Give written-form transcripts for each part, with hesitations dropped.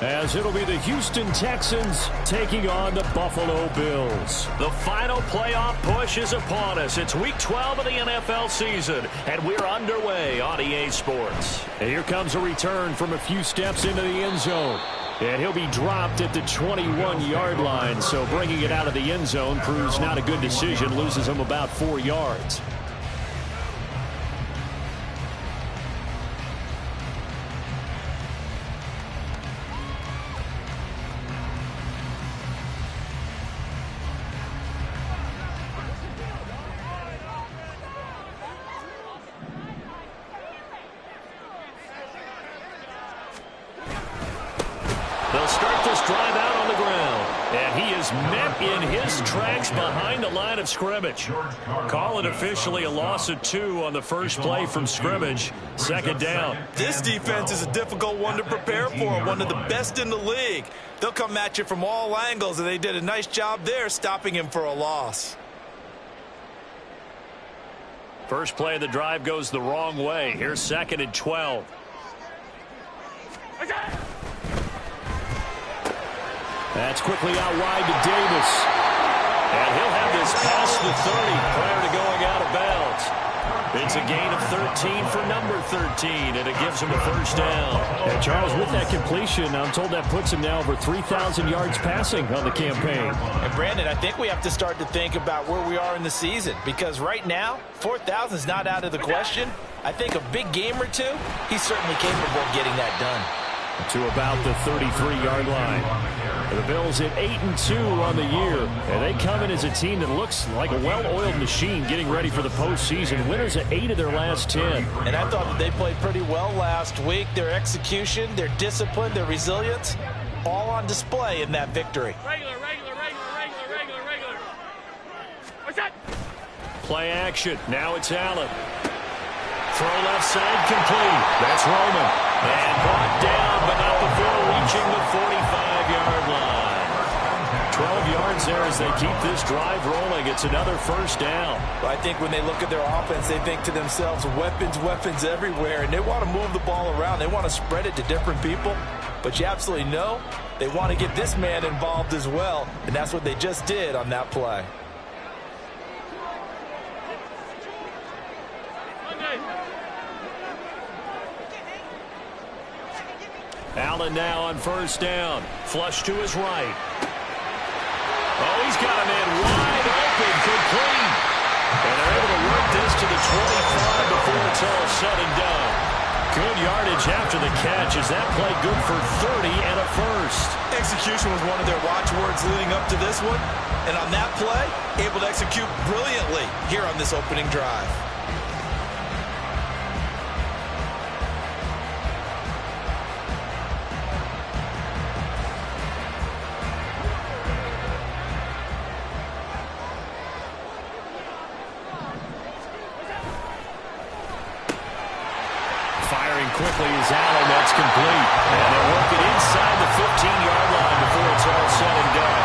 as it'll be the Houston Texans taking on the Buffalo Bills. The final playoff push is upon us. It's Week 12 of the NFL season, and we're underway on EA Sports. And here comes a return from a few steps into the end zone. And he'll be dropped at the 21-yard line, so bringing it out of the end zone proves not a good decision, loses him about 4 yards. They'll start this drive out on the ground. And he is met in his tracks behind the line of scrimmage. Call it officially a loss of 2 on the first play from scrimmage. Second down. This defense is a difficult one to prepare for, one of the best in the league. They'll come at you from all angles, and they did a nice job there stopping him for a loss. First play of the drive goes the wrong way. Here's 2nd and 12. That's quickly out wide to Davis. And he'll have this past the 30 prior to going out of bounds. It's a gain of 13 for number 13, and it gives him a first down. And Charles, with that completion, I'm told that puts him now over 3,000 yards passing on the campaign. And Brandon, I think we have to start to think about where we are in the season, because right now, 4,000 is not out of the question. I think a big game or two, he's certainly capable of getting that done. To about the 33-yard line. The Bills at 8-2 on the year, and they come in as a team that looks like a well-oiled machine getting ready for the postseason. Winners at 8 of their last 10. And I thought that they played pretty well last week. Their execution, their discipline, their resilience, all on display in that victory. Regular. What's that? Play action. Now it's Allen. Throw left side complete. That's Roman. And brought down, but not before reaching the 45-yard line. 12 yards there as they keep this drive rolling. It's another first down. Well, I think when they look at their offense, they think to themselves, weapons everywhere, and they want to move the ball around. They want to spread it to different people, but you absolutely know they want to get this man involved as well, and that's what they just did on that play. Allen now on first down. Flush to his right. Oh, he's got a man wide open, complete. And they're able to work this to the 25 before it's all said and done. Good yardage after the catch. Is that play good for 30 and a first? Execution was one of their watchwords leading up to this one. And on that play, able to execute brilliantly here on this opening drive. Quickly is Allen. That's complete. And they work it inside the 15-yard line before it's all said and done.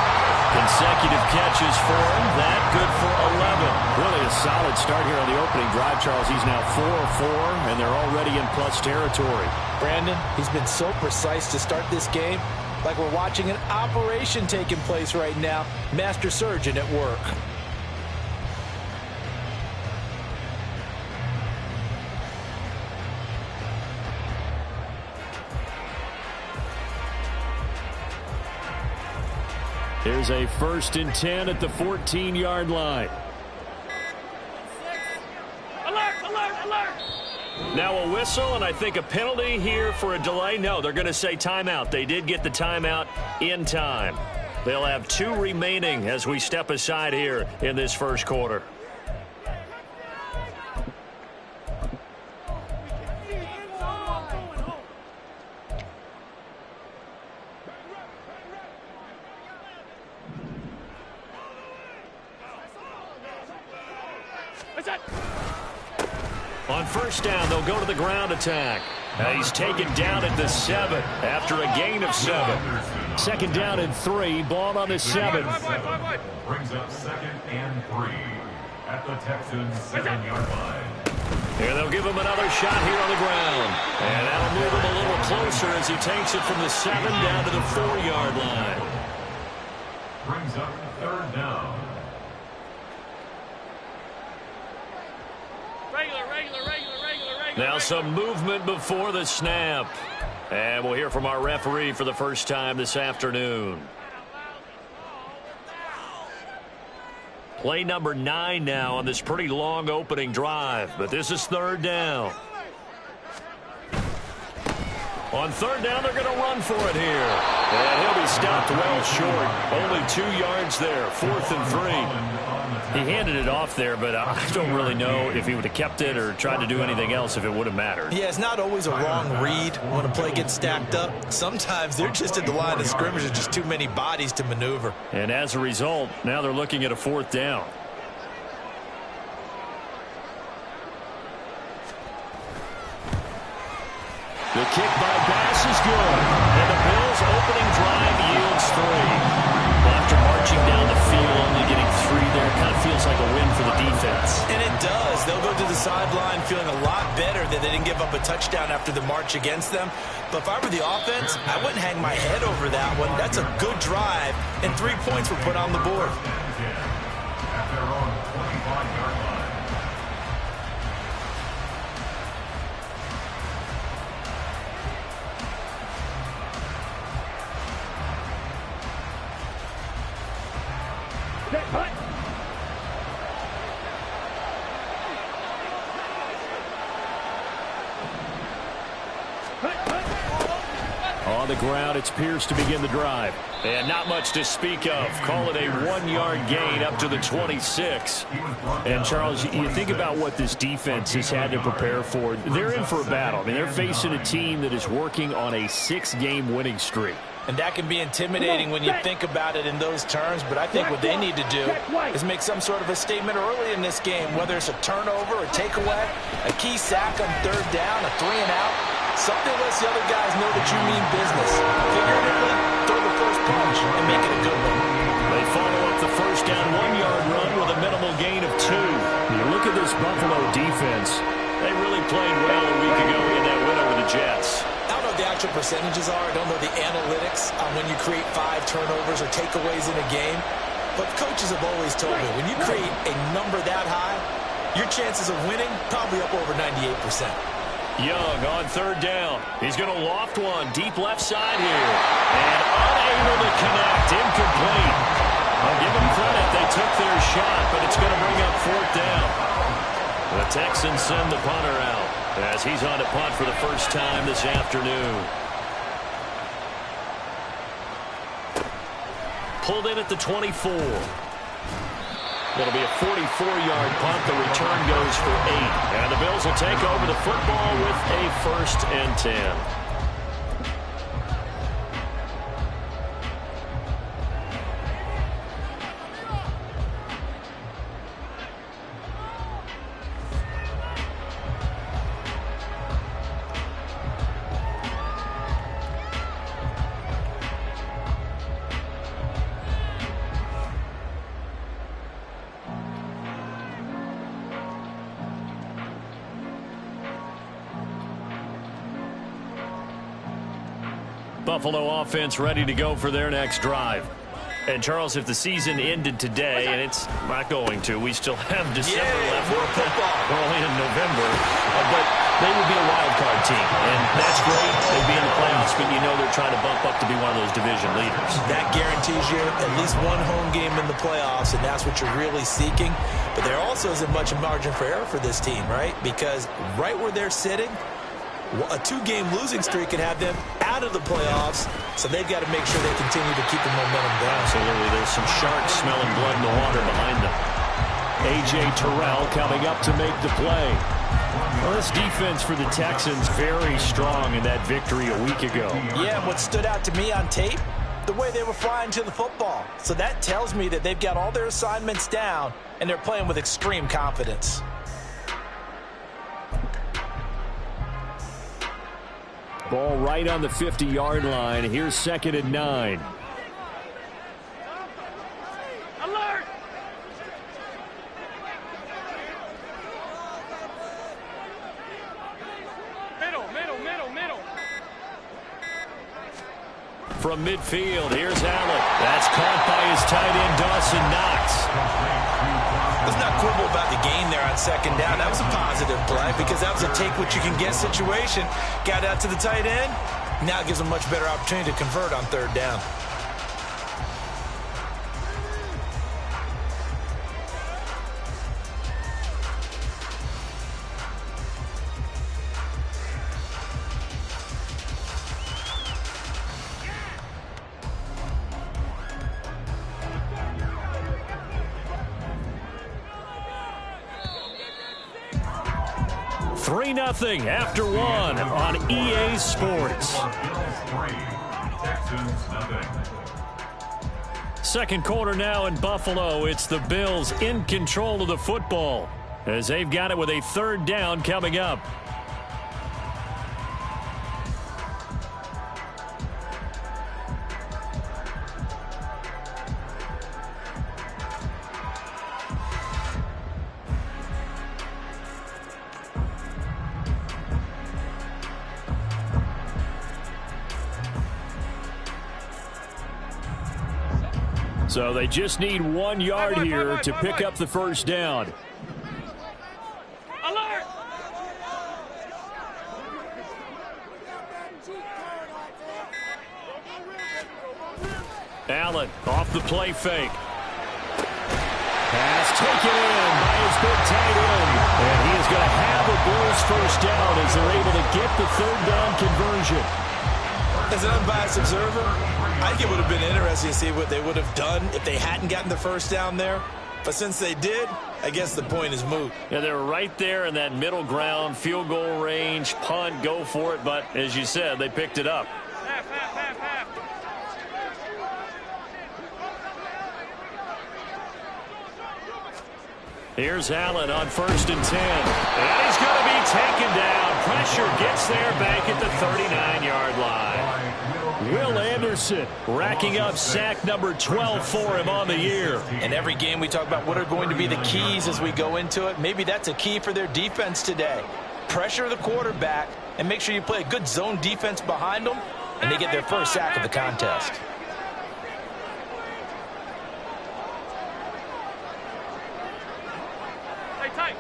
Consecutive catches for him. That good for 11. Really a solid start here on the opening drive, Charles. He's now 4-4, and they're already in plus territory. Brandon, he's been so precise to start this game, like we're watching an operation taking place right now. Master surgeon at work. Here's a 1st and 10 at the 14-yard line. Alert! Now a whistle, and I think a penalty here for a delay. No, they're going to say timeout. They did get the timeout in time. They'll have 2 remaining as we step aside here in this first quarter. On first down, they'll go to the ground attack. He's taken down at the 7 after a gain of 7. 2nd down and 3. Ball on the 7. Brings up 2nd and 3 at the Texans 7-yard line. And they'll give him another shot here on the ground. And that'll move him a little closer as he takes it from the 7 down to the 4-yard line. Brings up 3rd down. Now some movement before the snap. And we'll hear from our referee for the first time this afternoon. Play number 9 now on this pretty long opening drive. But this is 3rd down. On 3rd down, they're going to run for it here. And he'll be stopped well short. Only 2 yards there. 4th and 3. He handed it off there, but I don't really know if he would have kept it or tried to do anything else if it would have mattered. Yeah, it's not always a wrong read when a play gets stacked up. Sometimes they're just at the line of scrimmage and just too many bodies to maneuver. And as a result, now they're looking at a 4th down. The kick by Bass is good. And the Bills' opening drive yields 3. Well, after marching down the field, only getting 3 there, kind of feels like a win for the defense. And it does. They'll go to the sideline feeling a lot better that they didn't give up a touchdown after the march against them. But if I were the offense, I wouldn't hang my head over that one. That's a good drive, and 3 points were put on the board. At their own 25-yard line. On the ground, it's Pierce to begin the drive. And not much to speak of. Call it a 1-yard gain up to the 26. And, Charles, you think about what this defense has had to prepare for. They're in for a battle. I mean, they're facing a team that is working on a 6-game winning streak. And that can be intimidating when you think about it in those terms, but I think what they need to do is make some sort of a statement early in this game, whether it's a turnover, a takeaway, a key sack on 3rd down, a 3-and-out, something lets the other guys know that you mean business. Figuratively, throw the first punch and make it a good one. They follow up the first down 1-yard run with a minimal gain of 2. You look at this Buffalo defense. They really played well a week ago in that win over the Jets. I don't know what the actual percentages are. I don't know the analytics on when you create 5 turnovers or takeaways in a game. But coaches have always told me, when you create a number that high, your chances of winning probably up over 98%. Young on 3rd down. He's going to loft one deep left side here. And unable to connect. Incomplete. I'll give them credit. They took their shot, but it's going to bring up 4th down. The Texans send the punter out as he's on to punt for the first time this afternoon. Pulled in at the 24. It'll be a 44-yard punt. The return goes for 8. And the Bills will take over the football with a 1st and 10. Buffalo offense ready to go for their next drive. And, Charles, if the season ended today, and it's not going to, we still have December left. More football. We're only in November. But they would be a wild card team. And that's great. They'd be in the playoffs, but you know they're trying to bump up to be one of those division leaders. That guarantees you at least one home game in the playoffs, and that's what you're really seeking. But there also isn't much margin for error for this team, right? Because right where they're sitting, a 2-game losing streak can have them out of the playoffs, so they've got to make sure they continue to keep the momentum going. Absolutely. There's some sharks smelling blood in the water behind them. A.J. Terrell coming up to make the play. Well, this defense for the Texans very strong in that victory a week ago. Yeah, and what stood out to me on tape, the way they were flying to the football. So that tells me that they've got all their assignments down, and they're playing with extreme confidence. Ball right on the 50-yard line. Here's 2nd and 9. Alert! from midfield. Here's Allen. That's caught by his tight end, Dawson Knox. Let's not quibble about the gain there on second down. That was a positive play because that was a take-what-you-can-get situation. Got out to the tight end. Now it gives them a much better opportunity to convert on third down. Three 0 after one on EA Sports. Second quarter now in Buffalo. It's the Bills in control of the football as they've got it with a third down coming up. So they just need 1 yard here to pick up the first down. Alert! Allen off the play fake. Pass taken in by his big tight end. And he is going to have a Bills first down as they're able to get the third down conversion. As an unbiased observer, I think it would have been interesting to see what they would have done if they hadn't gotten the first down there. But since they did, I guess the point is moot. Yeah, they're right there in that middle ground, field goal range, punt, go for it. But as you said, they picked it up. Half. Here's Allen on 1st and 10. And he's going to be taken down. Pressure gets there back at the 39-yard line. Will Anderson racking up sack number 12 for him on the year. In every game we talk about what are going to be the keys as we go into it. Maybe that's a key for their defense today. Pressure the quarterback and make sure you play a good zone defense behind them, and they get their first sack of the contest. Tight.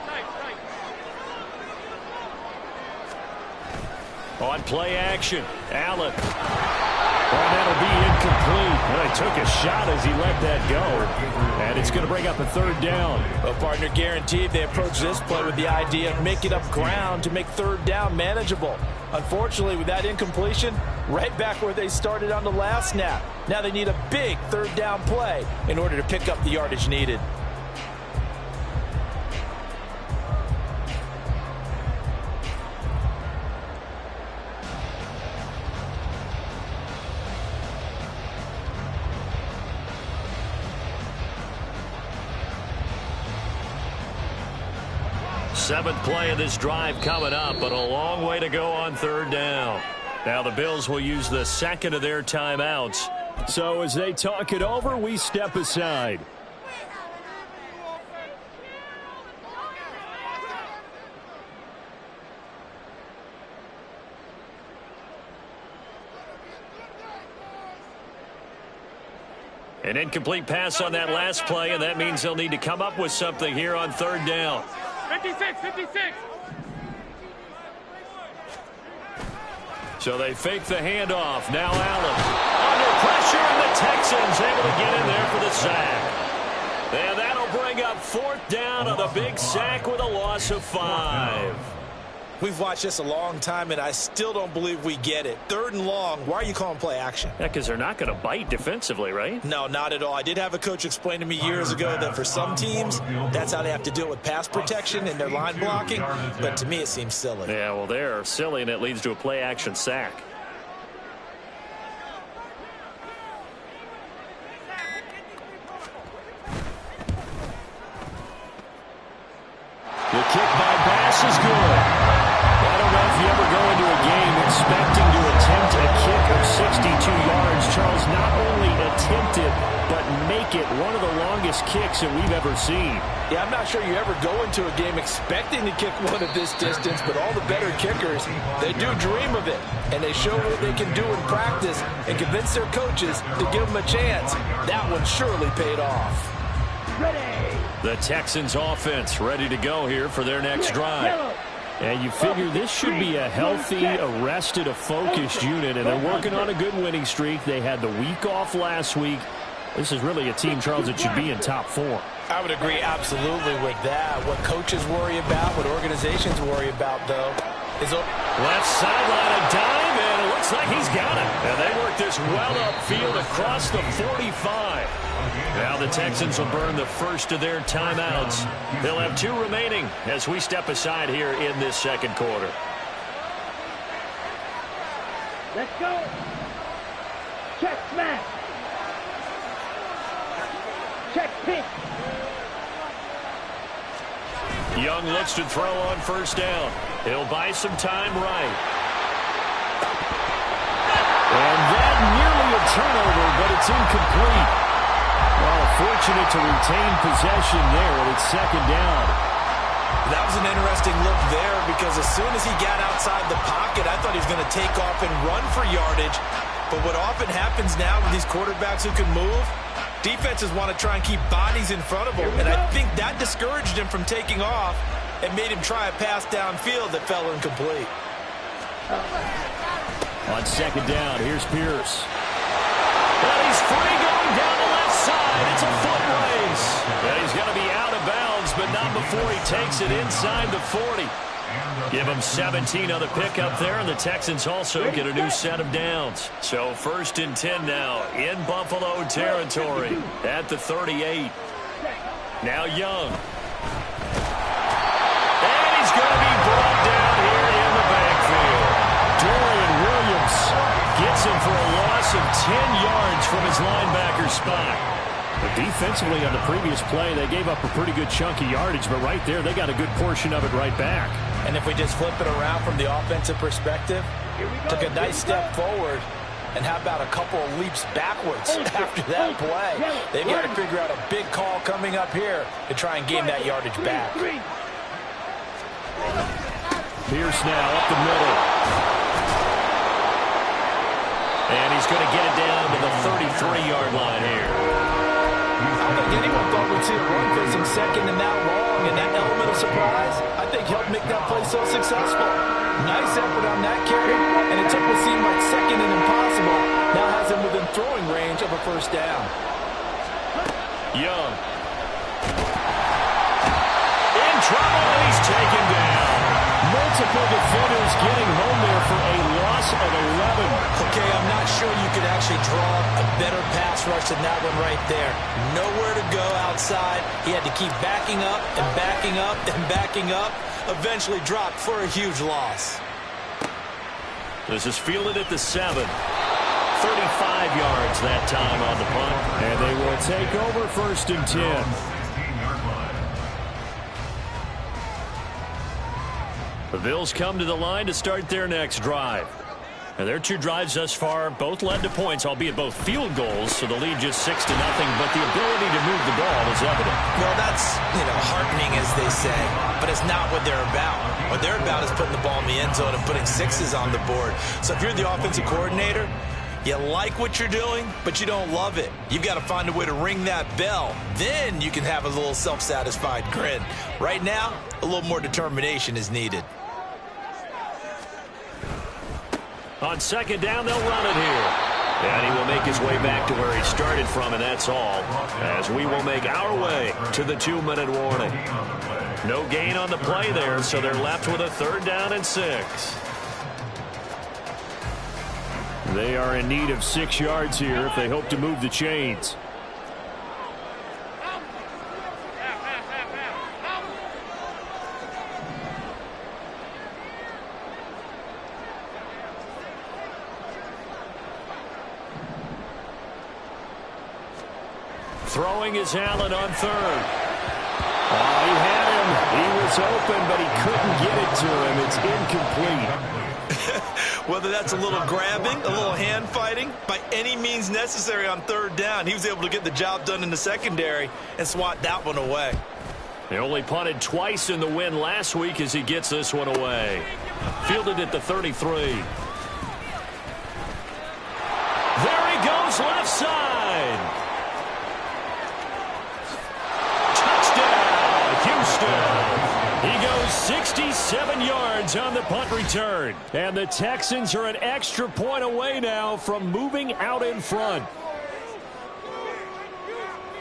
On play action, Allen. And that'll be incomplete. Well, he took a shot as he let that go. And it's going to bring up a third down. Well, partner, guaranteed they approach this play with the idea of making up ground to make third down manageable. Unfortunately, with that incompletion, right back where they started on the last snap. Now they need a big third down play in order to pick up the yardage needed. Seventh play of this drive coming up, but a long way to go on third down. Now the Bills will use the second of their timeouts. So as they talk it over, we step aside. An incomplete pass on that last play, and that means they'll need to come up with something here on third down. 56. So they fake the handoff. Now Allen under pressure, and the Texans able to get in there for the sack. And that'll bring up fourth down on the big sack with a loss of 5. We've watched this a long time, and I still don't believe we get it. Third and long, why are you calling play action? Yeah, because they're not going to bite defensively, right? No, not at all. I did have a coach explain to me years ago that for some teams, that's how they have to deal with pass protection and their line blocking. But to me, it seems silly. Yeah, well, they're silly, and it leads to a play action sack. The kick by Bass is good. I don't know if you ever go into a game expecting to attempt a kick of 62 yards. Charles, not only attempt attempt it, but make it one of the longest kicks that we've ever seen. Yeah, I'm not sure you ever go into a game expecting to kick one of this distance, but all the better kickers, they do dream of it, and they show what they can do in practice and convince their coaches to give them a chance. That one surely paid off. The Texans offense ready to go here for their next drive. And you figure this should be a healthy, arrested, a focused unit, and they're working on a good winning streak. They had the week off last week. This is really a team, Charles, that should be in top 4. I would agree absolutely with that. What coaches worry about, what organizations worry about, though, is left sideline, a dive, and it looks like he's got it. And they work this well upfield across the 45. Now the Texans will burn the first of their timeouts. They'll have 2 remaining as we step aside here in this second quarter. Let's go. Check smash. Check pitch. Young looks to throw on first down. He'll buy some time right. And that nearly a turnover, but it's incomplete. Well, fortunate to retain possession there, and it's second down. That was an interesting look there because as soon as he got outside the pocket, I thought he was going to take off and run for yardage. But what often happens now with these quarterbacks who can move, defenses want to try and keep bodies in front of them. And I think that discouraged him from taking off and made him try a pass downfield that fell incomplete. On second down, here's Pierce. And he's free going down the left side. It's a foot race. And he's going to be out of bounds, but not before he takes it inside the 40. Give him 17 on the pickup there, and the Texans also get a new set of downs. So 1st and 10 now in Buffalo territory at the 38. Now Young. And he's going to be brought down here in the backfield. Dorian Williams gets him for a loss of 10 yards from his linebacker spot. But defensively on the previous play, they gave up a pretty good chunk of yardage, but right there, they got a good portion of it right back. And if we just flip it around from the offensive perspective, took a nice step forward, and how about a couple of leaps backwards after that play? They've got to figure out a big call coming up here to try and gain that yardage back. Pierce now up the middle. And he's going to get it down to the 33-yard line here. I don't think anyone thought we'd see a run facing second and that long, and that element of surprise, I think, helped make that play so successful. Nice effort on that carry, and it took what seemed like second and impossible. Now has him within throwing range of a first down. Young. In trouble, and he's taken down. Multiple defenders getting home there for a loss of 11. Okay, I'm not sure you could actually draw a better pass rush than that one right there. Nowhere to go outside. He had to keep backing up and backing up and backing up. Eventually dropped for a huge loss. This is fielded at the 7. 35 yards that time on the punt. And they will take over 1st and 10. The Bills come to the line to start their next drive. And their 2 drives thus far both led to points, albeit both field goals, so the lead just 6-0, but the ability to move the ball is evident. Well, that's, heartening, as they say, but it's not what they're about. What they're about is putting the ball in the end zone and putting 6s on the board. So if you're the offensive coordinator, you like what you're doing, but you don't love it. You've got to find a way to ring that bell. Then you can have a little self-satisfied grin. Right now, a little more determination is needed. On second down, they'll run it here. And he will make his way back to where he started from, and that's all, as we will make our way to the 2-minute warning. No gain on the play there, so they're left with a 3rd down and 6. They are in need of 6 yards here if they hope to move the chains. Throwing is Allen on 3rd. Oh, he had him. He was open, but he couldn't get it to him. It's incomplete. Whether that's a little grabbing, a little hand fighting, by any means necessary on third down, he was able to get the job done in the secondary and swat that one away. They only punted twice in the win last week as he gets this one away. Fielded at the 33. There he goes, left side. Touchdown, Houston. He goes 67 yards on the punt return. And the Texans are an extra point away now from moving out in front.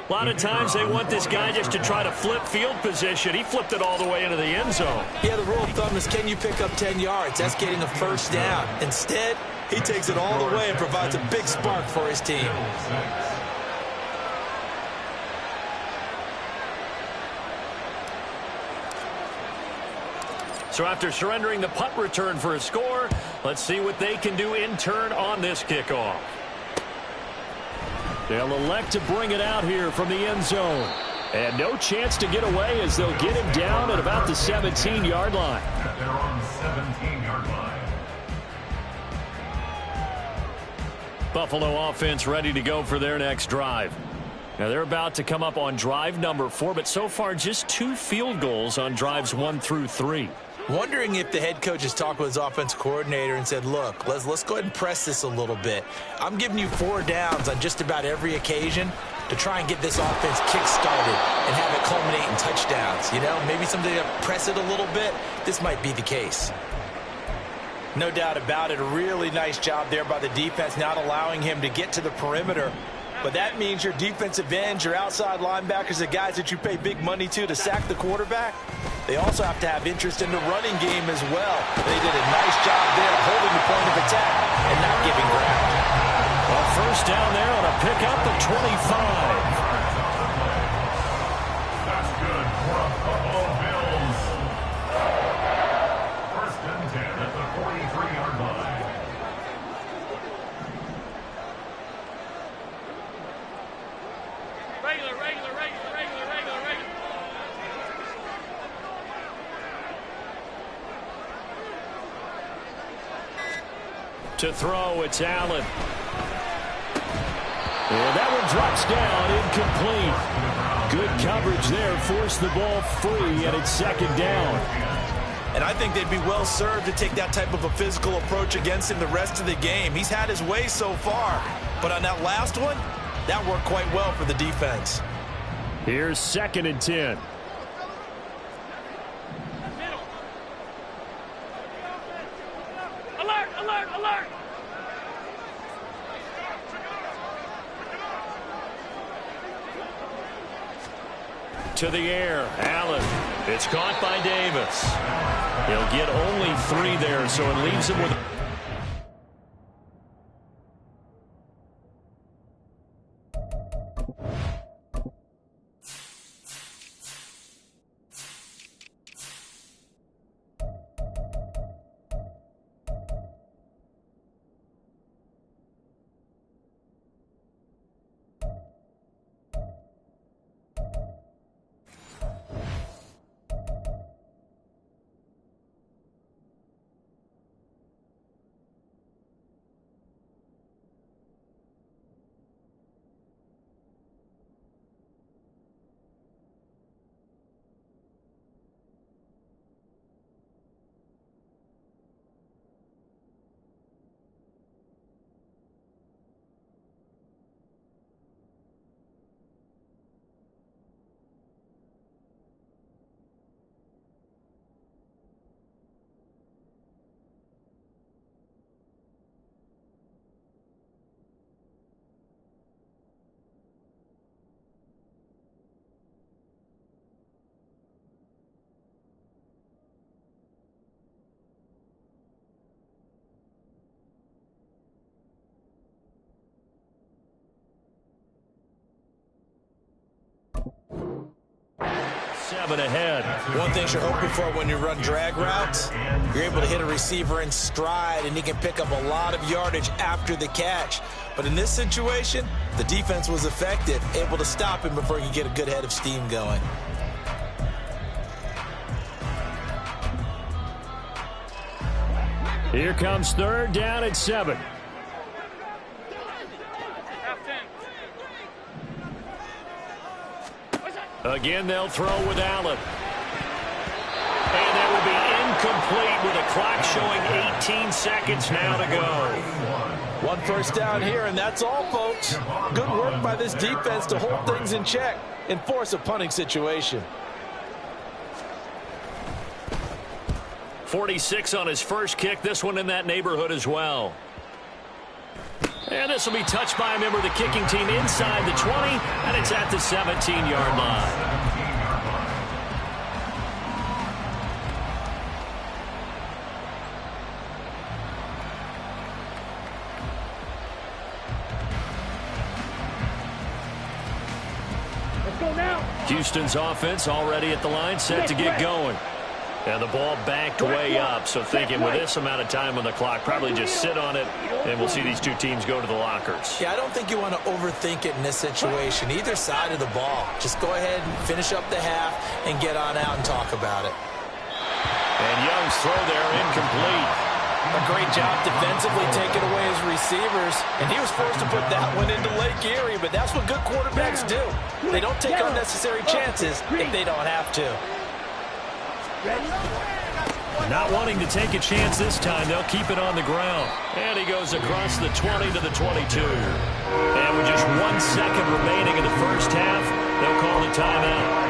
A lot of times they want this guy just to try to flip field position. He flipped it all the way into the end zone. Yeah, the rule of thumb is, can you pick up 10 yards? That's getting a first down. Instead, he takes it all the way and provides a big spark for his team. So after surrendering the punt return for a score, let's see what they can do in turn on this kickoff. They'll elect to bring it out here from the end zone. And no chance to get away as they'll get him down at about the 17-yard line. They're on the 17-yard line. Buffalo offense ready to go for their next drive. Now they're about to come up on drive number 4, but so far just 2 field goals on drives 1 through 3. Wondering if the head coach has talked with his offense coordinator and said, look, let's go ahead and press this a little bit. I'm giving you 4 downs on just about every occasion to try and get this offense kick-started and have it culminate in touchdowns. You know, maybe something to press it a little bit. This might be the case. No doubt about it. A really nice job there by the defense, not allowing him to get to the perimeter. But that means your defensive ends, your outside linebackers, the guys that you pay big money to sack the quarterback, they also have to have interest in the running game as well. They did a nice job there holding the point of attack and not giving ground. A first down there on a pickup at 25. That's good for the Buffalo Bills. First and 10 at the 43-yard line. Regular. To throw, it's Allen. And that one drops down, incomplete. Good coverage there, forced the ball free, and it's second down. And I think they'd be well served to take that type of a physical approach against him the rest of the game. He's had his way so far, but on that last one, that worked quite well for the defense. Here's second and 10. Alert! To the air, Allen. It's caught by Davis. He'll get only 3 there, so it leaves him with... Ahead. One thing you're hoping for when you run drag routes, you're able to hit a receiver in stride and he can pick up a lot of yardage after the catch. But in this situation, the defense was effective, able to stop him before he could get a good head of steam going. Here comes third down at 7. Again, they'll throw with Allen. And that will be incomplete with a clock showing 18 seconds now to go. One first down here, and that's all, folks. Good work by this defense to hold things in check and force a punting situation. 46 on his first kick. This one in that neighborhood as well. And this will be touched by a member of the kicking team inside the 20, and it's at the 17-yard line. Let's go now. Houston's offense already at the line, set to get going. And the ball backed way up, so thinking with this amount of time on the clock, probably just sit on it, and we'll see these two teams go to the lockers. Yeah, I don't think you want to overthink it in this situation. Either side of the ball. Just go ahead and finish up the half and get on out and talk about it. And Young's throw there incomplete. A great job defensively taking away his receivers, and he was forced to put that one into Lake Erie, but that's what good quarterbacks do. They don't take unnecessary chances if they don't have to. Not wanting to take a chance this time, they'll keep it on the ground. And he goes across the 20 to the 22. And with just 1 second remaining in the first half, they'll call the timeout.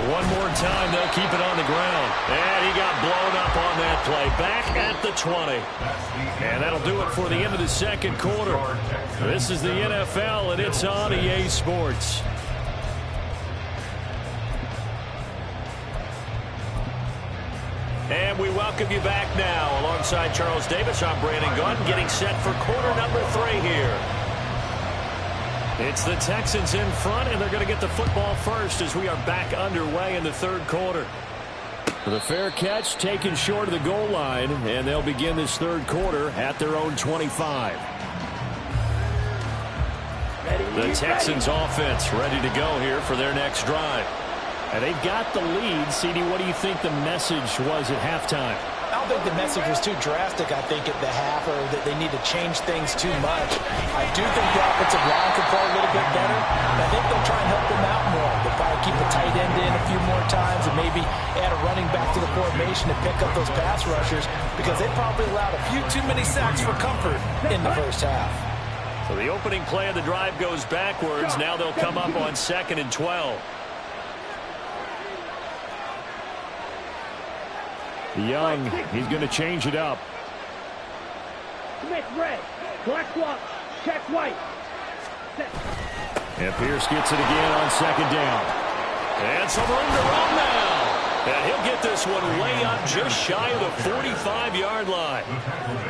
One more time, they'll keep it on the ground. And he got blown up on that play. Back at the 20. And that'll do it for the end of the second quarter. This is the NFL, and it's on EA Sports. And we welcome you back now. Alongside Charles Davis, I'm Brandon Gunn, getting set for quarter number 3 here. It's the Texans in front, and they're going to get the football first as we are back underway in the third quarter. The fair catch taken short of the goal line, and they'll begin this third quarter at their own 25. The Texans offense ready to go here for their next drive. And they've got the lead. CD, what do you think the message was at halftime? I don't think the message was too drastic, I think, at the half, or that they need to change things too much. I do think the offensive line could play a little bit better, and I think they'll try and help them out more. They'll probably keep the tight end in a few more times and maybe add a running back to the formation to pick up those pass rushers, because they probably allowed a few too many sacks for comfort in the first half. So the opening play of the drive goes backwards. Now they'll come up on 2nd and 12. Young, he's going to change it up. Smith red. Black block. Check white. Set. And Pierce gets it again on 2nd down. And some room to run now. And he'll get this one way up just shy of the 45-yard line.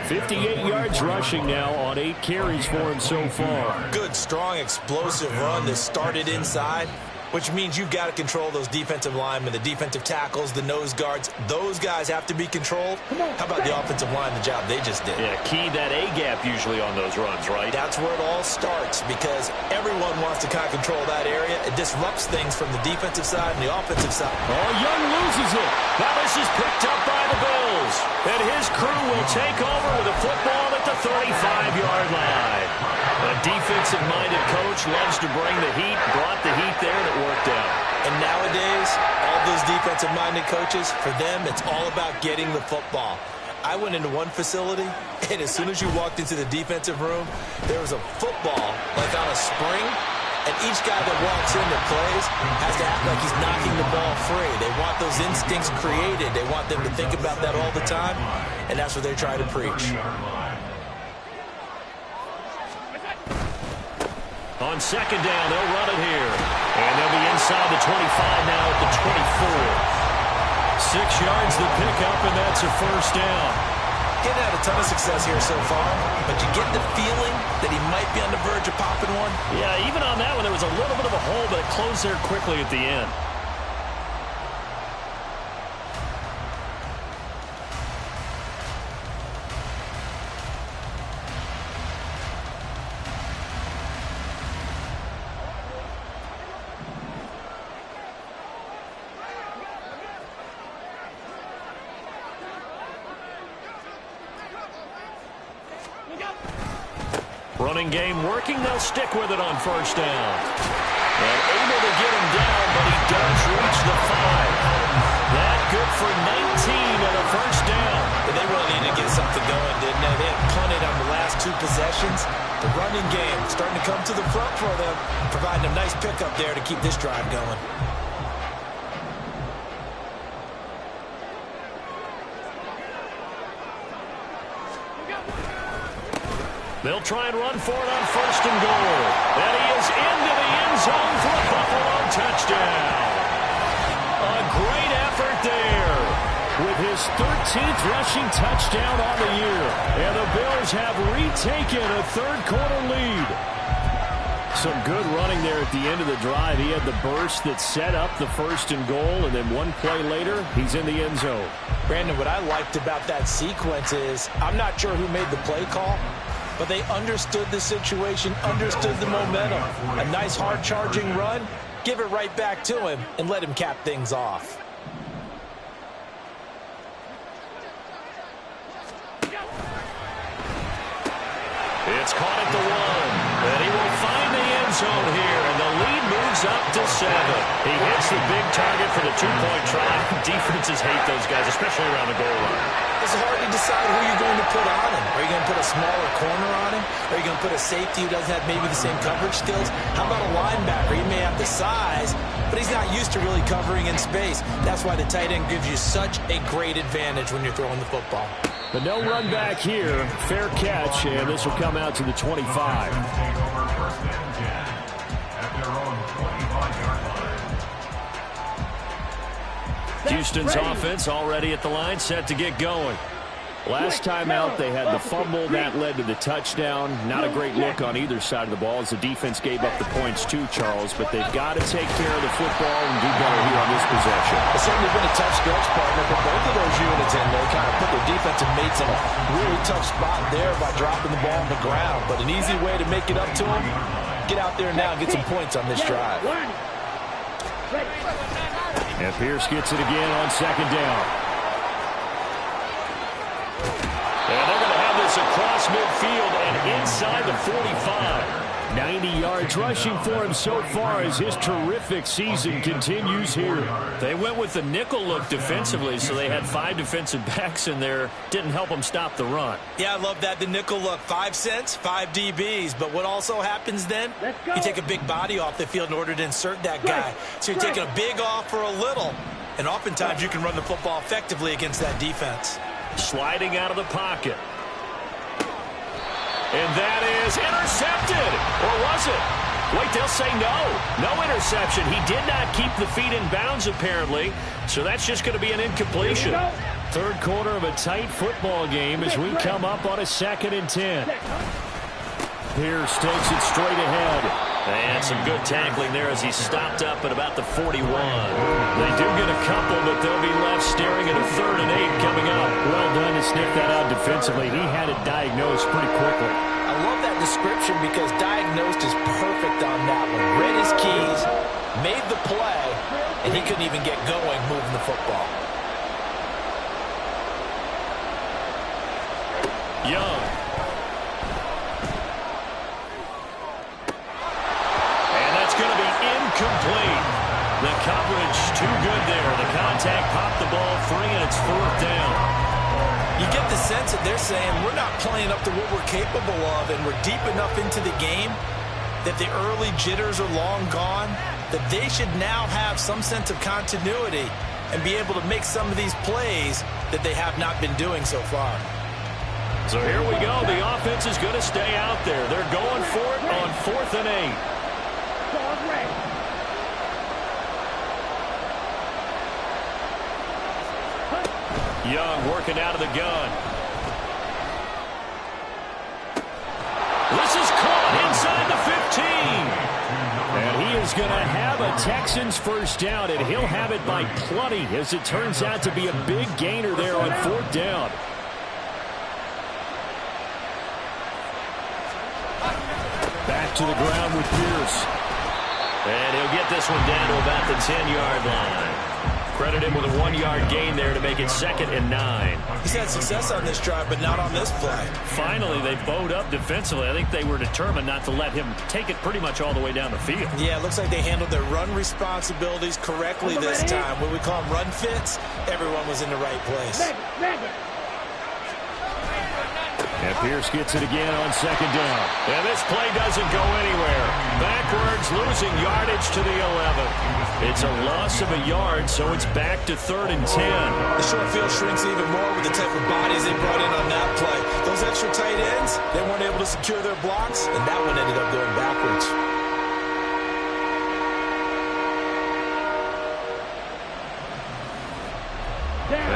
58 yards rushing now on 8 carries for him so far. Good, strong, explosive run that started inside, which means you've got to control those defensive linemen, the defensive tackles, the nose guards. Those guys have to be controlled. How about the offensive line, the job they just did? Yeah, key that A-gap usually on those runs, right? That's where it all starts, because everyone wants to kind of control that area. It disrupts things from the defensive side and the offensive side. Oh, Young loses it. Now this is picked up by the Bills. And his crew will take over with a football at the 35-yard line. A defensive-minded coach loves to bring the heat, brought the heat there, and it worked out. And nowadays, all those defensive-minded coaches, for them, it's all about getting the football. I went into one facility, and as soon as you walked into the defensive room, there was a football, like on a spring, and each guy that walks in that plays has to act like he's knocking the ball free. They want those instincts created. They want them to think about that all the time, and that's what they're trying to preach. On 2nd down, they'll run it here. And they'll be inside the 25 now at the 24. 6 yards the pickup, and that's a first down. Getting had a ton of success here so far, but you get the feeling that he might be on the verge of popping one. Yeah, even on that one, there was a little bit of a hole, but it closed there quickly at the end. Running game working. They'll stick with it on first down. And able to get him down, but he does reach the 5. That good for 19 and a first down. And they really needed to get something going, didn't they? They had punted on the last 2 possessions. The running game starting to come to the front for them, providing a nice pickup there to keep this drive going. They'll try and run for it on first and goal. And he is into the end zone for a Buffalo touchdown. A great effort there. With his 13th rushing touchdown on the year. And the Bills have retaken a third-quarter lead. Some good running there at the end of the drive. He had the burst that set up the first and goal, and then one play later, he's in the end zone. Brandon, what I liked about that sequence is I'm not sure who made the play call, but they understood the situation, understood the momentum. A nice hard-charging run, give it right back to him, and let him cap things off. It's caught at the 1, and he will find the end zone here, and the lead moves up to 7. He hits the big target for the 2-point try. Defenses hate those guys, especially around the goal line. It's hard to decide who you're going to put on him. Are you going to put a smaller corner on him? Are you going to put a safety who doesn't have maybe the same coverage skills? How about a linebacker? He may have the size, but he's not used to really covering in space. That's why the tight end gives you such a great advantage when you're throwing the football. But no run back here. Fair catch, and this will come out to the 25. Take over first and 10 at their own 25-yard line. Houston's offense already at the line, set to get going. Last time out, they had the fumble. That led to the touchdown. Not a great look on either side of the ball as the defense gave up the points too, Charles. But they've got to take care of the football and do better here on this possession. It's certainly been a tough stretch, partner, for both of those units in there. Kind of put their defensive mates in a really tough spot there by dropping the ball on the ground. But an easy way to make it up to them, get out there now and get some points on this drive. And Pierce gets it again on second down. And they're going to have this across midfield and inside the 45. 90 yards rushing for him so far as his terrific season continues here. They went with the nickel look defensively, so they had 5 defensive backs in there. Didn't help them stop the run. Yeah, I love that. The nickel look, 5 cents, 5 DBs. But what also happens then? You take a big body off the field in order to insert that guy. So you're taking a big off for a little. And oftentimes you can run the football effectively against that defense. Sliding out of the pocket. And that is intercepted. Or was it? Wait, they'll say no. No interception. He did not keep the feet in bounds, apparently. So that's just going to be an incompletion. Third quarter of a tight football game as we come up on a 2nd and 10. Pierce takes it straight ahead. And some good tackling there as he stopped up at about the 41. They do get a couple, but they'll be left staring at a 3rd and 8 coming up. Well done to sniff that out defensively. He had it diagnosed pretty quickly. I love that description because diagnosed is perfect on that one. Read his keys, made the play, and he couldn't even get going moving the football. Young. Complete. The coverage too good there. The contact popped the ball free, and it's 4th down. You get the sense that they're saying we're not playing up to what we're capable of, and we're deep enough into the game that the early jitters are long gone, that they should now have some sense of continuity and be able to make some of these plays that they have not been doing so far. So here we go. The offense is going to stay out there. They're going for it on 4th and 8. Young working out of the gun. This is caught inside the 15. And he is going to have a Texans first down, and he'll have it by plenty as it turns out to be a big gainer there on 4th down. Back to the ground with Pierce. And he'll get this one down to about the 10-yard line. Credit him with a 1-yard gain there to make it 2nd and 9. He's had success on this drive, but not on this play. Finally, they bowed up defensively. I think they were determined not to let him take it pretty much all the way down the field. Yeah, it looks like they handled their run responsibilities correctly this time. When we call them run fits, everyone was in the right place. And Pierce gets it again on 2nd down. And this play doesn't go anywhere. Backwards, losing yardage to the 11. It's a loss of a yard, so it's back to 3rd and 10. The short field shrinks even more with the type of bodies they brought in on that play. Those extra tight ends, they weren't able to secure their blocks, and that one ended up going backwards.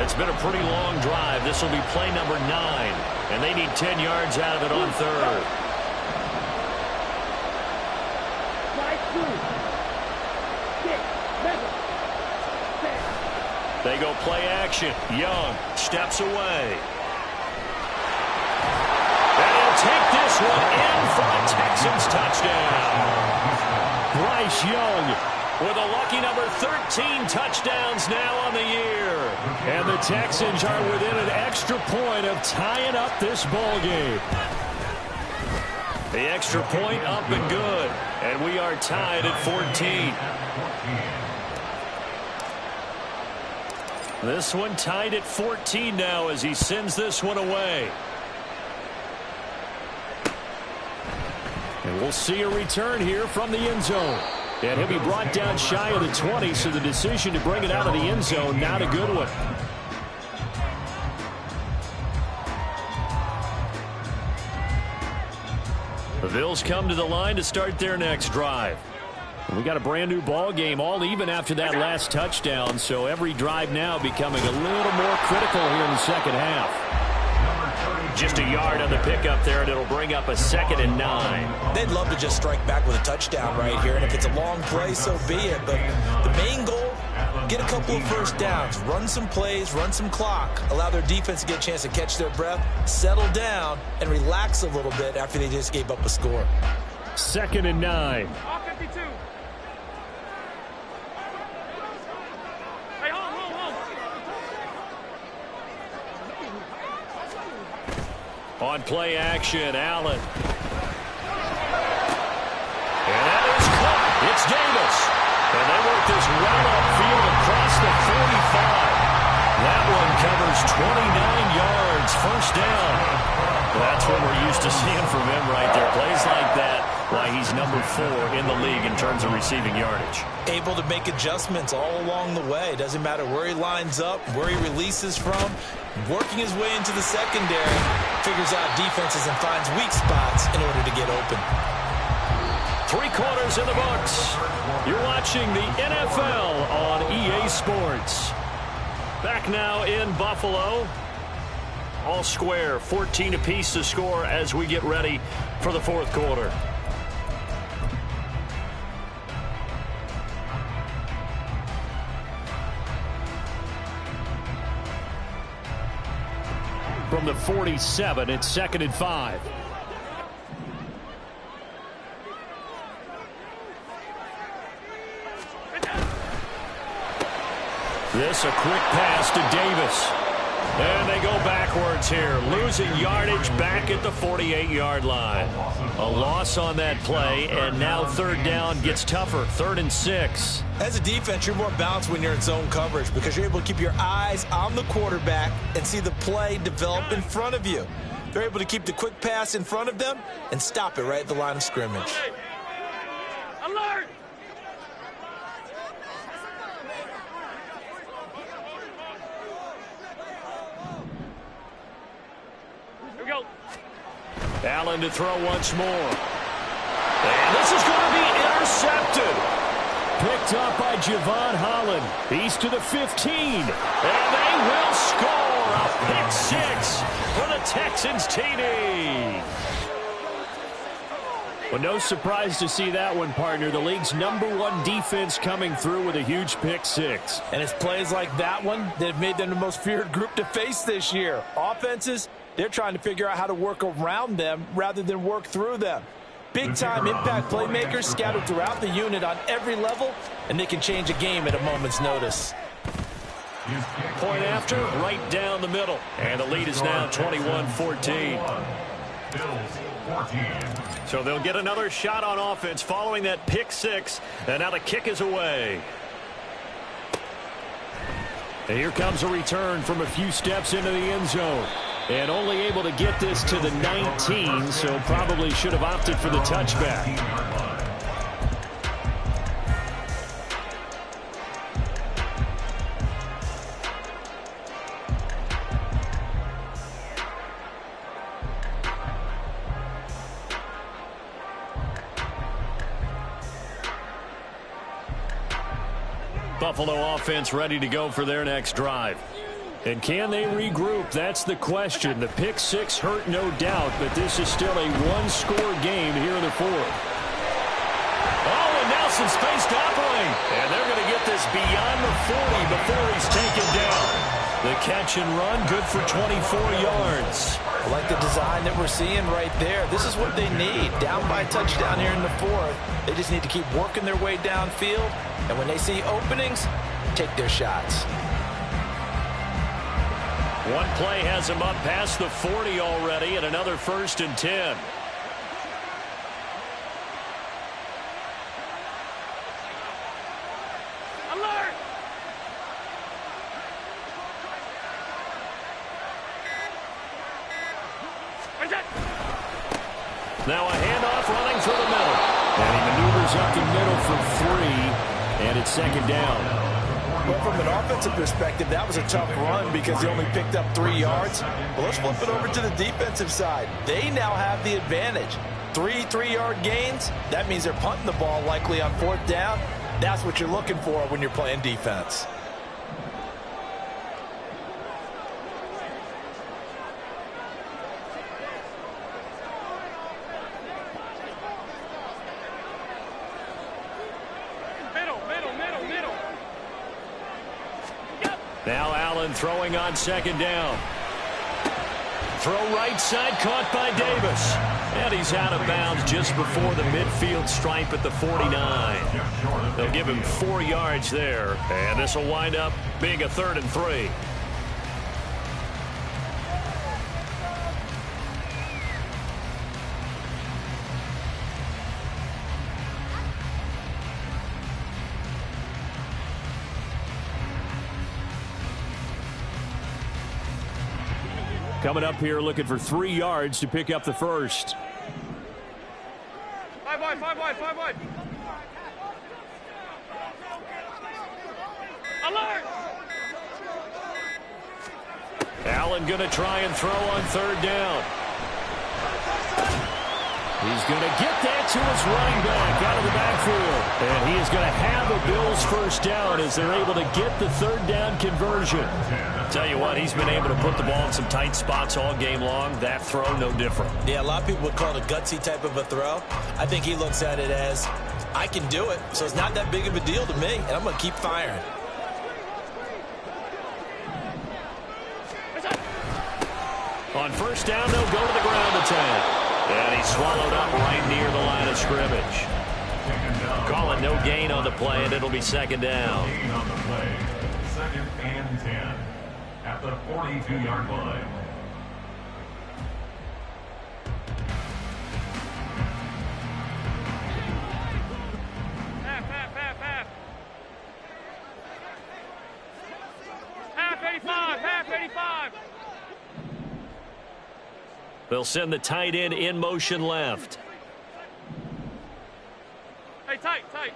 It's been a pretty long drive. This will be play number 9. And they need 10 yards out of it on 3rd. They go play action. Young steps away. And he'll take this one in for a Texans touchdown. Bryce Young with a lucky number 13 touchdowns now on the year. And the Texans are within an extra point of tying up this ball game. The extra point up and good. And we are tied at 14. This one tied at 14 now as he sends this one away. And we'll see a return here from the end zone. And he'll be brought down shy of the 20, so the decision to bring it out of the end zone, not a good one. The Bills come to the line to start their next drive. We got a brand new ball game, all even after that last touchdown, so every drive now becoming a little more critical here in the second half. Just a yard on the pickup there, and it'll bring up a 2nd and 9. They'd love to just strike back with a touchdown right here, and if it's a long play, so be it. But the main goal, get a couple of first downs, run some plays, run some clock, allow their defense to get a chance to catch their breath, settle down, and relax a little bit after they just gave up a score. 2nd and 9. All 52. Hey, hold. On play action, Allen. And that is caught. It's Davis. And they work this well upfield across the 45. That one covers 29 yards. First down. That's what we're used to seeing from him right there. Plays like that, why he's number 4 in the league in terms of receiving yardage. Able to make adjustments all along the way. Doesn't matter where he lines up, where he releases from. Working his way into the secondary, figures out defenses and finds weak spots in order to get open. 3 quarters in the books. You're watching the NFL on EA Sports. Back now in Buffalo. All square, 14 apiece to score as we get ready for the 4th quarter. From the 47, it's 2nd and 5. This a quick pass to Davis. And they go backwards here, losing yardage back at the 48-yard line. A loss on that play, and now 3rd down gets tougher, 3rd and 6. As a defense, you're more balanced when you're in zone coverage because you're able to keep your eyes on the quarterback and see the play develop in front of you. They're able to keep the quick pass in front of them and stop it right at the line of scrimmage. Alert! Here we go. Allen to throw once more. And this is going to be intercepted. Picked up by Javon Holland. He's to the 15. And they will score a pick 6 for the Texans TD. Well, no surprise to see that one, partner. The league's #1 defense coming through with a huge pick 6. And it's plays like that one that have made them the most feared group to face this year. Offenses, they're trying to figure out how to work around them rather than work through them. Big-time impact playmakers scattered throughout the unit on every level, and they can change a game at a moment's notice. Point after, right down the middle. And the lead is now 21-14. Bills 14. So they'll get another shot on offense following that pick six. And now the kick is away. And here comes a return from a few steps into the end zone. And only able to get this to the 19, so probably should have opted for the touchback. Buffalo offense ready to go for their next drive. And can they regroup? That's the question. The pick six hurt, no doubt, but this is still a one-score game here in the fourth. Oh, and now some space to operate. And they're going to get this beyond the 40 before he's taken down. The catch and run, good for 24 yards. I like the design that we're seeing right there. This is what they need. Down by a touchdown here in the fourth. They just need to keep working their way downfield. And when they see openings, take their shots. One play has him up past the 40 already, and another 1st and 10. Alert! Now a handoff running through the middle. And he maneuvers up the middle for 3, and it's 2nd down. Well, from an offensive perspective, that was a tough run because he only picked up 3 yards. But let's flip it over to the defensive side. They now have the advantage. 3 3-yard gains. That means they're punting the ball likely on 4th down. That's what you're looking for when you're playing defense. Now Allen throwing on 2nd down. Throw right side, caught by Davis. And he's out of bounds just before the midfield stripe at the 49. They'll give him 4 yards there. And this will wind up being a 3rd and 3. Coming up here looking for 3 yards to pick up the first. 5 wide, 5 wide, 5 wide. Alert! Allen going to try and throw on 3rd down. He's going to get that to his running back out of the backfield. And he is going to have a Bills 1st down as they're able to get the 3rd down conversion. Tell you what, he's been able to put the ball in some tight spots all game long. That throw, no different. Yeah, a lot of people would call it a gutsy type of a throw. I think he looks at it as, I can do it, so it's not that big of a deal to me, and I'm going to keep firing. On 1st down, they'll go to the ground attack. And he's swallowed up right near the line of scrimmage. Calling no gain on the play, and it'll be 2nd down. Gain on the play. 2nd and 10 at the 42-yard line. Half 85, half 85. They'll send the tight end in motion left. Hey, tight. Sub.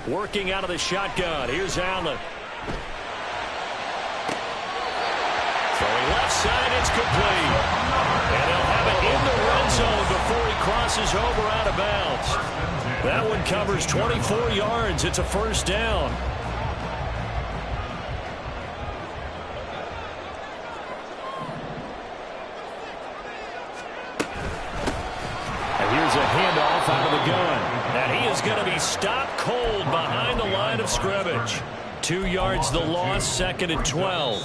Working out of the shotgun. Here's Allen. Throwing left side, it's complete. And they'll have it in the red zone before he crosses over out of bounds. That one covers 24 yards. It's a 1st down. Handoff out of the gun. And he is going to be stopped cold behind the line of scrimmage. 2 yards the loss, 2nd and 12.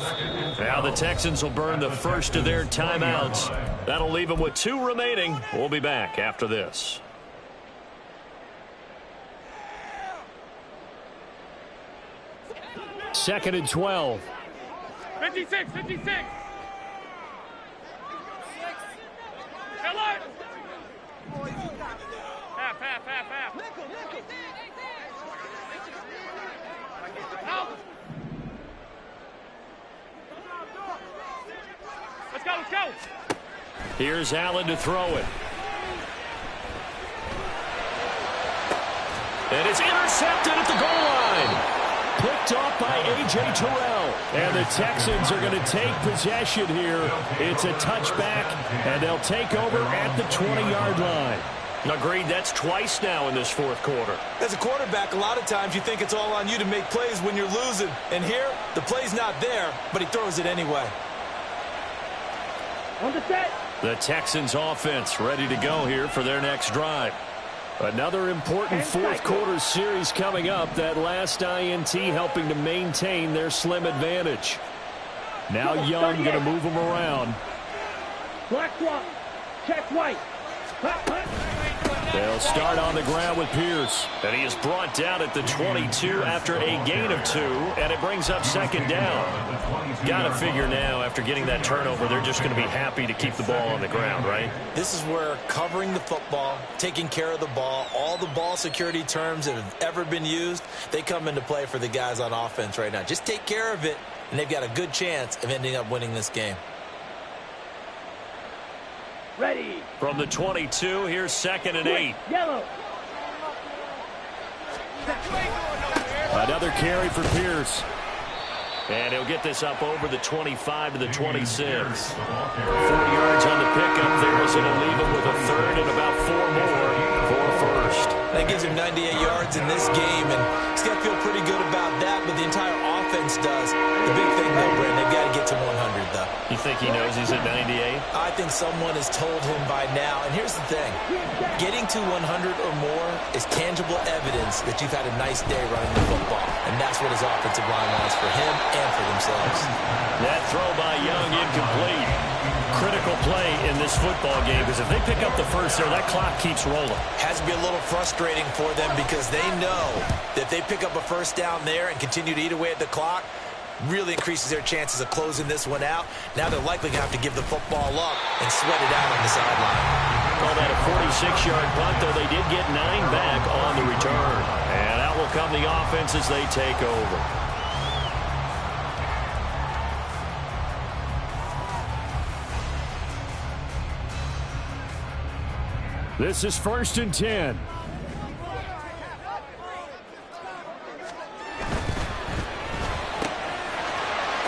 Now the Texans will burn the first of their timeouts. That'll leave them with 2 remaining. We'll be back after this. 2nd and 12. 56, 56. Alert. Half. Out. Let's go. Here's Allen to throw it. And it's intercepted at the goal line. Picked off by A.J. Terrell. And the Texans are going to take possession here. It's a touchback, and they'll take over at the 20-yard line. Agreed, that's twice now in this fourth quarter. As a quarterback, a lot of times you think it's all on you to make plays when you're losing. And here, the play's not there, but he throws it anyway. On the set. The Texans offense ready to go here for their next drive. Another important fourth quarter series coming up. That last INT helping to maintain their slim advantage. Now Young going to move them around. Black swap. Check white. They'll start on the ground with Pierce. And he is brought down at the 22 after a gain of 2, and it brings up 2nd down. Got to figure now, after getting that turnover, they're just going to be happy to keep the ball on the ground, right? This is where covering the football, taking care of the ball, all the ball security terms that have ever been used, they come into play for the guys on offense right now. Just take care of it, and they've got a good chance of ending up winning this game. Ready. From the 22, here's 2nd and 8. Yellow. Another carry for Pierce. And he'll get this up over the 25 to the 26. 4 yards on the pickup there as it'll leave him with a 3rd and about 4 more for a first. That gives him 98 yards in this game, and he's got to feel pretty good about that, but the entire offense does. The big thing, though, Brent, they've got to get to 100, though. You think he knows he's at 98? I think someone has told him by now. And here's the thing. Getting to 100 or more is tangible evidence that you've had a nice day running the football. And that's what his offensive line wants for him and for themselves. That throw by Young incomplete. Critical play in this football game, because if they pick up the first there, that clock keeps rolling. Has to be a little frustrating for them because they know that if they pick up a first down there and continue to eat away at the clock, really increases their chances of closing this one out. Now they're likely going to have to give the football up and sweat it out on the sideline. Call that a 46-yard punt, though they did get 9 back on the return. And out will come the offense as they take over. This is 1st and 10.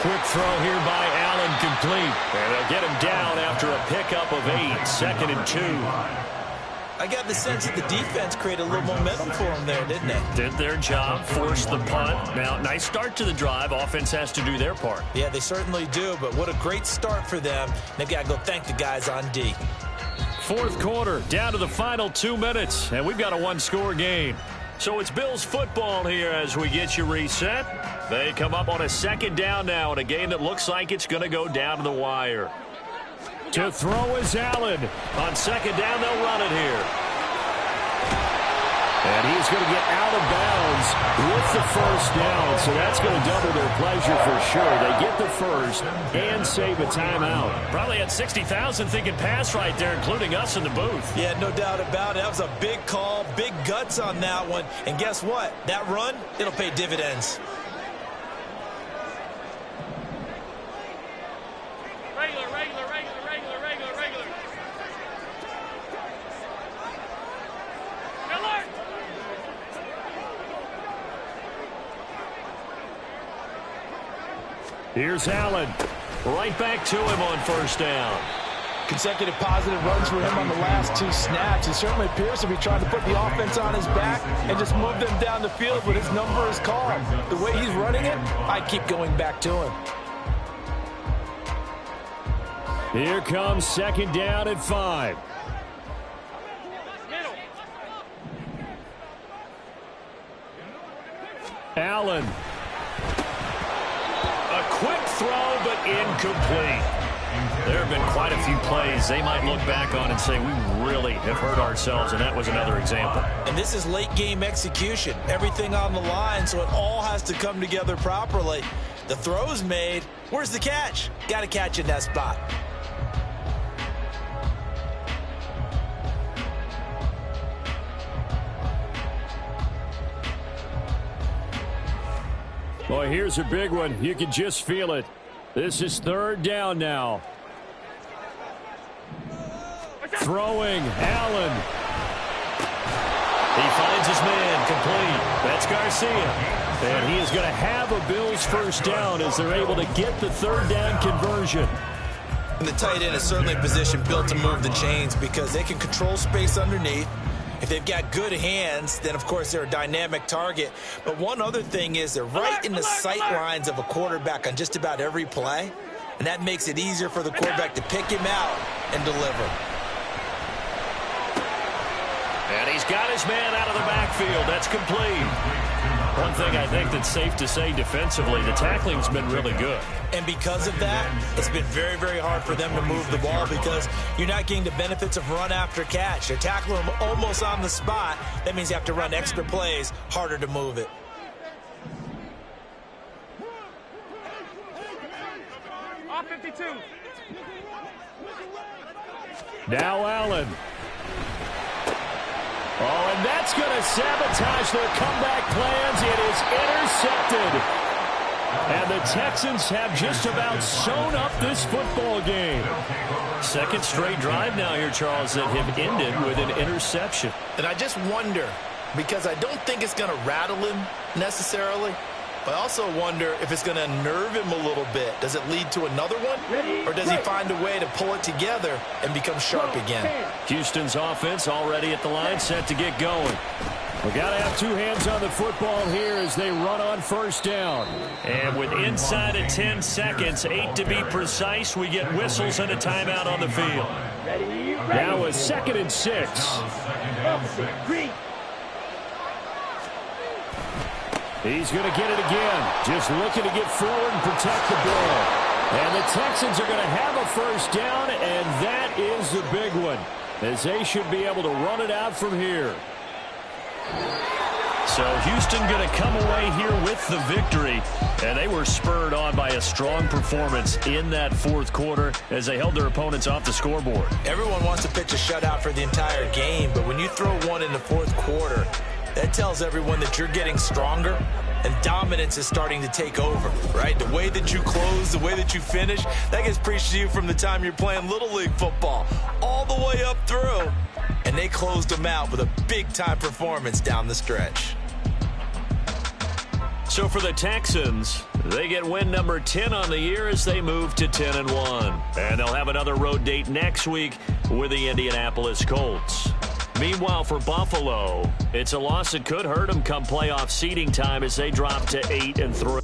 Quick throw here by Allen, complete. And they'll get him down after a pickup of 8, 2nd and 2. I got the sense that the defense created a little momentum for them there, didn't they? Did their job, forced the punt. Now, nice start to the drive. Offense has to do their part. Yeah, they certainly do, but what a great start for them. They've got to go thank the guys on D. Fourth quarter, down to the final 2 minutes, and we've got a one-score game. So it's Bills football here as we get you reset. They come up on a 2nd down now in a game that looks like it's going to go down to the wire. To throw is Allen. On 2nd down, they'll run it here. And he's going to get out of bounds with the first down, so that's going to double their pleasure for sure. They get the first and save a timeout. Probably had 60,000 thinking pass right there, including us in the booth. Yeah, no doubt about it. That was a big call, big guts on that one. And guess what? That run, it'll pay dividends. Regular. Alert. Here's Allen. Right back to him on 1st down. Consecutive positive runs for him on the last 2 snaps. He certainly appears to be trying to put the offense on his back and just move them down the field, but his number is called. The way he's running it, I keep going back to him. Here comes 2nd down at 5. Middle. Allen. A quick throw, but incomplete. There have been quite a few plays they might look back on and say, we really have hurt ourselves, and that was another example. And this is late game execution. Everything on the line, so it all has to come together properly. The throw's made. Where's the catch? Got to catch in that spot. Boy, here's a big one. You can just feel it. This is third down now. Throwing, Allen. He finds his man, complete. That's Garcia. And he is going to have a Bills first down as they're able to get the third down conversion. And the tight end is certainly a position built to move the chains because they can control space underneath. If they've got good hands, then, of course, they're a dynamic target. But one other thing is they're right in the sight lines of a quarterback on just about every play, and that makes it easier for the quarterback to pick him out and deliver. And he's got his man out of the backfield. That's complete. One thing I think that's safe to say defensively, the tackling's been really good. And because of that, it's been very, very hard for them to move the ball because you're not getting the benefits of run after catch. They're tackling them almost on the spot. That means you have to run extra plays, harder to move it. Off 52. Now Allen. Oh, and that's going to sabotage their comeback plans. It is intercepted. And the Texans have just about sewn up this football game. Second straight drive now here, Charles, that have ended with an interception. And I just wonder, because I don't think it's going to rattle him necessarily, but I also wonder if it's going to unnerve him a little bit. Does it lead to another one? Or does he find a way to pull it together and become sharp again? Houston's offense already at the line, set to get going. We got to have two hands on the football here as they run on first down. And with inside of 10 seconds, 8 to be precise, we get whistles and a timeout on the field. Now a 2nd and 6. He's going to get it again. Just looking to get forward and protect the ball. And the Texans are going to have a first down, and that is the big one, as they should be able to run it out from here. So Houston going to come away here with the victory, and they were spurred on by a strong performance in that fourth quarter as they held their opponents off the scoreboard. Everyone wants to pitch a shutout for the entire game, but when you throw one in the fourth quarter, that tells everyone that you're getting stronger and dominance is starting to take over, right? The way that you close, the way that you finish, that gets preached to you from the time you're playing Little League football all the way up through. And they closed them out with a big-time performance down the stretch. So for the Texans, they get win number 10 on the year as they move to 10-1. And they'll have another road date next week with the Indianapolis Colts. Meanwhile, for Buffalo, it's a loss that could hurt them come playoff seeding time as they drop to 8-3.